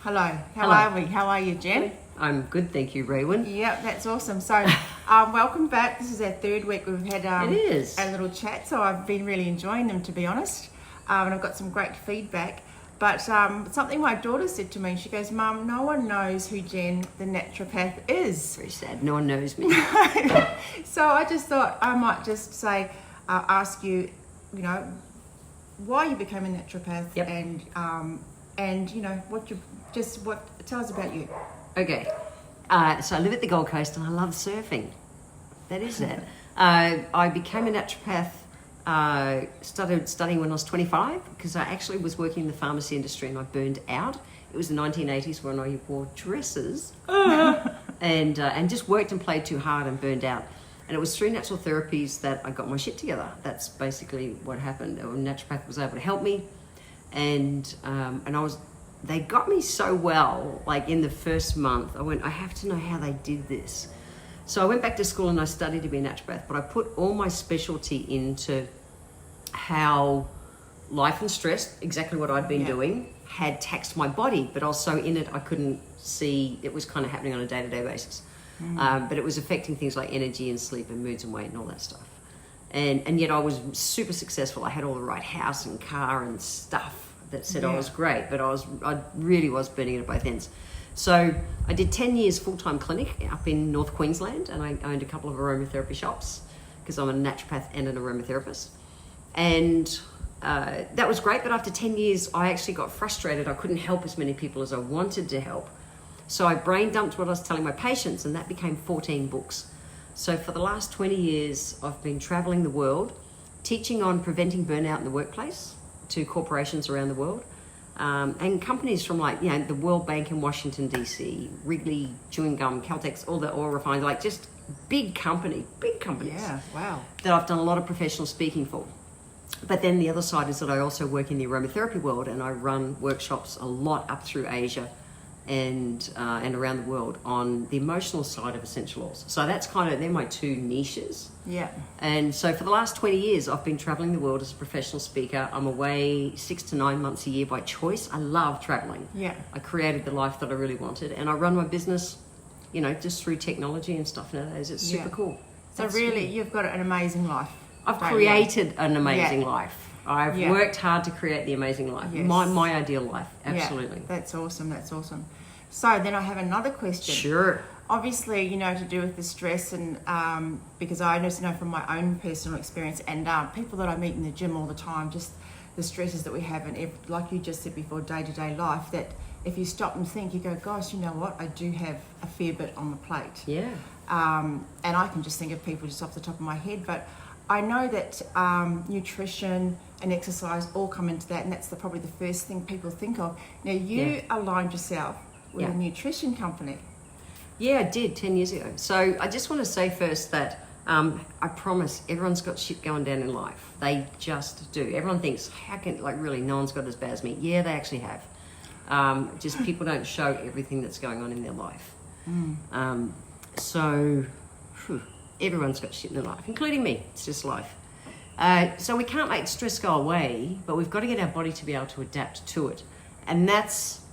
Hello. Hello. Are we? How are you, Jen? I'm good, thank you, Raywin. Yep, that's awesome. So, welcome back. This is our third week we've had It is. a little chat. So I've been really enjoying them, to be honest. And I've got some great feedback. But something my daughter said to me, she goes, "Mum, no one knows who Jen the Naturopath is." Very sad. No one knows me. So I just thought I might just say, ask you, why you became a naturopath, Yep. and tell us about you. Okay. So I live at the Gold Coast and I love surfing. That is it. I became a naturopath, started studying when I was 25 because I actually was working in the pharmacy industry and I burned out. It was the 1980s when I wore dresses and just worked and played too hard and burned out. And it was through natural therapies that I got my shit together. That's basically what happened. A naturopath was able to help me, and they got me so well. Like in the first month, I went, I have to know how they did this. So I went back to school and I studied to be a naturopath, but I put all my specialty into how life and stress, exactly what I'd been doing, had taxed my body, but also in it I couldn't see it was kind of happening on a day-to-day basis. But it was affecting things like energy and sleep and moods and weight and all that stuff. And yet I was super successful. I had all the right house and car and stuff that said I was great, but I really was burning it at both ends. So I did 10 years full-time clinic up in North Queensland, and I owned a couple of aromatherapy shops because I'm a naturopath and an aromatherapist. And that was great, but after 10 years, I actually got frustrated. I couldn't help as many people as I wanted to help. So I brain dumped what I was telling my patients, and that became 14 books. So for the last 20 years, I've been traveling the world, teaching on preventing burnout in the workplace to corporations around the world, and companies from the World Bank in Washington, DC, Wrigley, Chewing Gum, Caltex, all the oil refiners, like just big companies. Yeah, wow. That I've done a lot of professional speaking for. But then the other side is that I also work in the aromatherapy world, and I run workshops a lot up through Asia and around the world on the emotional side of essential oils. So that's they're my two niches. Yeah. And so for the last 20 years, I've been traveling the world as a professional speaker. I'm away 6 to 9 months a year by choice. I love traveling. Yeah. I created the life that I really wanted, and I run my business, just through technology and stuff nowadays. It's super cool. So you've got an amazing life. I've created an amazing life. I've worked hard to create the amazing life. Yes. My ideal life. Absolutely. Yeah, that's awesome. So then I have another question. Sure. Obviously, to do with the stress, and because I just know from my own personal experience and people that I meet in the gym all the time, just the stresses that we have, and like you just said before, day-to-day life, that if you stop and think, you go, gosh, you know what, I do have a fair bit on the plate. Yeah. And I can just think of people just off the top of my head, but I know that nutrition and exercise all come into that, and that's probably the first thing people think of. Now, you aligned yourself with a nutrition company. Yeah, I did 10 years ago. So I just want to say first that I promise everyone's got shit going down in life. They just do. Everyone thinks, how can, really, no one's got as bad as me. Yeah, they actually have. Just people don't show everything that's going on in their life. Everyone's got shit in their life, including me. It's just life. So we can't make stress go away, but we've got to get our body to be able to adapt to it. And that's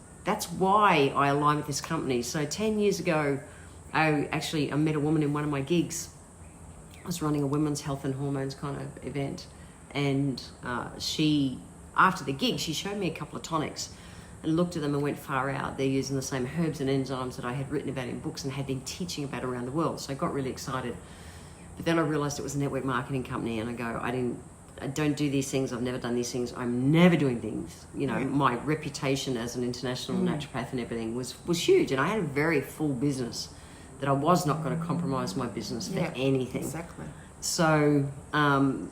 why I align with this company. So 10 years ago, I met a woman in one of my gigs. I was running a women's health and hormones kind of event. And after the gig, she showed me a couple of tonics and looked at them and went, far out. They're using the same herbs and enzymes that I had written about in books and had been teaching about around the world. So I got really excited. But then I realized it was a network marketing company, and I go, I don't do these things. I've never done these things. I'm never doing things. My reputation as an international naturopath and everything was huge, and I had a very full business that I was not going to compromise my business for anything. Exactly. So, I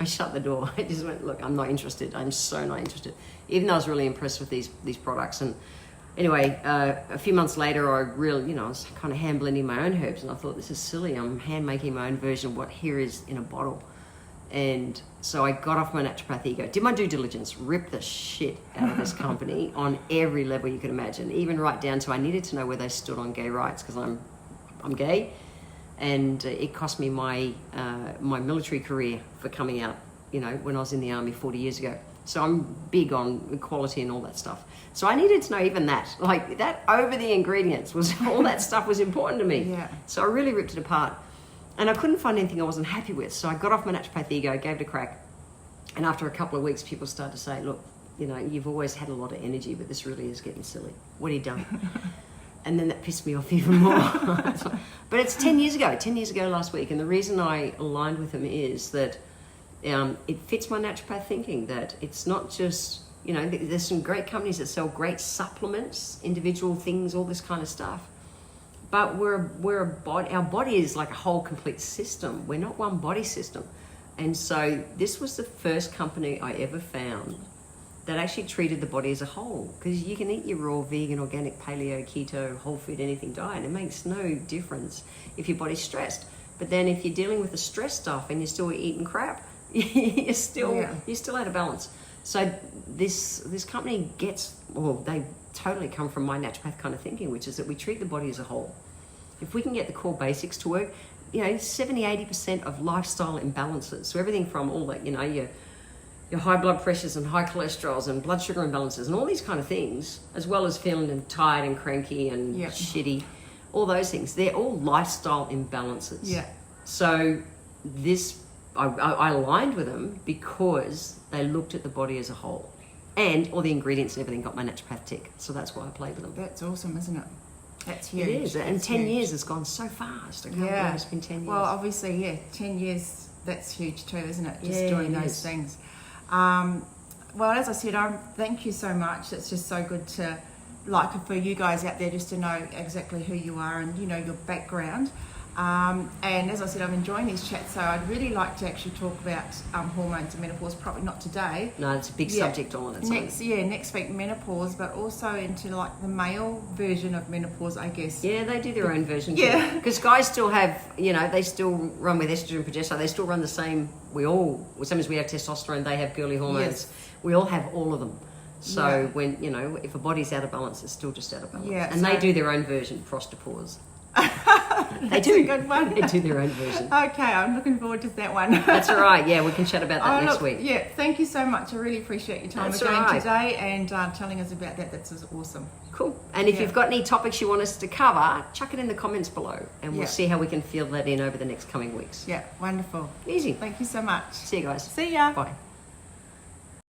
shut the door. I just went, look, I'm not interested. I'm so not interested. Even though I was really impressed with these products. And anyway, a few months later, I really, I was kind of hand blending my own herbs, and I thought, this is silly. I'm hand making my own version of what here is in a bottle. And so I got off my naturopath ego, did my due diligence, ripped the shit out of this company on every level you could imagine, even right down to I needed to know where they stood on gay rights because I'm gay, and it cost me my military career for coming out, when I was in the army 40 years ago. So I'm big on equality and all that stuff. So I needed to know even that, like that over the ingredients was all that stuff was important to me. Yeah. So I really ripped it apart. And I couldn't find anything I wasn't happy with. So I got off my naturopath ego, gave it a crack. And after a couple of weeks, people started to say, look, you've always had a lot of energy, but this really is getting silly. What have you done? And then that pissed me off even more. But it's 10 years ago last week. And the reason I aligned with them is that it fits my naturopath thinking, that it's not just, there's some great companies that sell great supplements, individual things, all this kind of stuff. But we're a body, our body is like a whole complete system. We're not one body system. And so this was the first company I ever found that actually treated the body as a whole. Because you can eat your raw, vegan, organic, paleo, keto, whole food, anything diet. It makes no difference if your body's stressed. But then if you're dealing with the stress stuff and you're still eating crap, you're still out of balance. So this company they totally come from my naturopath kind of thinking, which is that we treat the body as a whole. If we can get the core basics to work, 70-80% of lifestyle imbalances. So everything from all that, your high blood pressures and high cholesterols and blood sugar imbalances and all these kind of things, as well as feeling tired and cranky and shitty, all those things, they're all lifestyle imbalances. Yeah. So I aligned with them because they looked at the body as a whole, and all the ingredients and everything got my naturopath tick. So that's why I played with them. That's awesome, isn't it? That's huge. It is, and 10 years has gone so fast. I can't believe it's been 10 years. Well, obviously, 10 years, that's huge too, isn't it? Just Yeah, doing it those is. things. Well, as I said, thank you so much. It's just so good to, for you guys out there, just to know exactly who you are and, your background. And as I said, I'm enjoying these chats, so I'd really like to actually talk about hormones and menopause, probably not today. No, it's a big subject all on its own. Next week menopause, but also into the male version of menopause, I guess. Yeah, they do their own version. Yeah. Because guys still have, they still run with estrogen, progesterone. They still run the same. Same as we have testosterone, they have girly hormones. Yes. We all have all of them. So when, if a body's out of balance, it's still just out of balance. Yeah, and they do their own version, prostopause. They do. A good one. They do their own version. Okay, I'm looking forward to that one. That's all right. Yeah, we can chat about that next week. Yeah, thank you so much. I really appreciate your time today and telling us about that. That's awesome. Cool. And if you've got any topics you want us to cover, chuck it in the comments below and we'll see how we can fill that in over the next coming weeks. Yeah, wonderful. Easy. Thank you so much. See you guys. See ya. Bye.